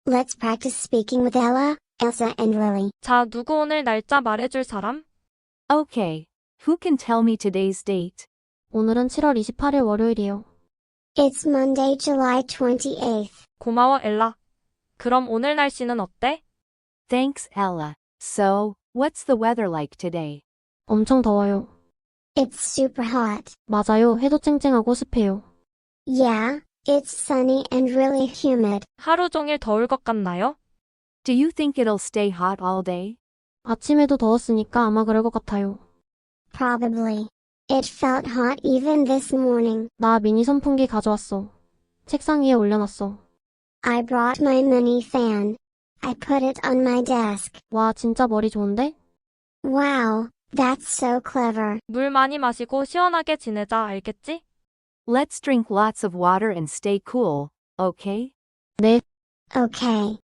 Let's practice speaking with Ella, Elsa and Lily. 자, 누구 오늘 날짜 말해줄 사람? Okay. Who can tell me today's date? 오늘은 7월 28일 월요일이에요. It's Monday, July 28th. 고마워, 엘라. 그럼 오늘 날씨는 어때? Thanks, Ella. So, what's the weather like today? 엄청 더워요. It's super hot. 맞아요. 해도 쨍쨍하고 습해요. Yeah, it's sunny and really humid. 하루 종일 더울 것 같나요? Do you think it'll stay hot all day? 아침에도 더웠으니까 아마 그럴 것 같아요. Probably. It felt hot even this morning. 나 미니 선풍기 가져왔어. 책상 위에 올려놨어. I brought my mini fan. I put it on my desk. 와, 진짜 머리 좋은데? Wow, that's so clever. 물 많이 마시고 시원하게 지내자, 알겠지? Let's drink lots of water and stay cool, okay? 네, Okay.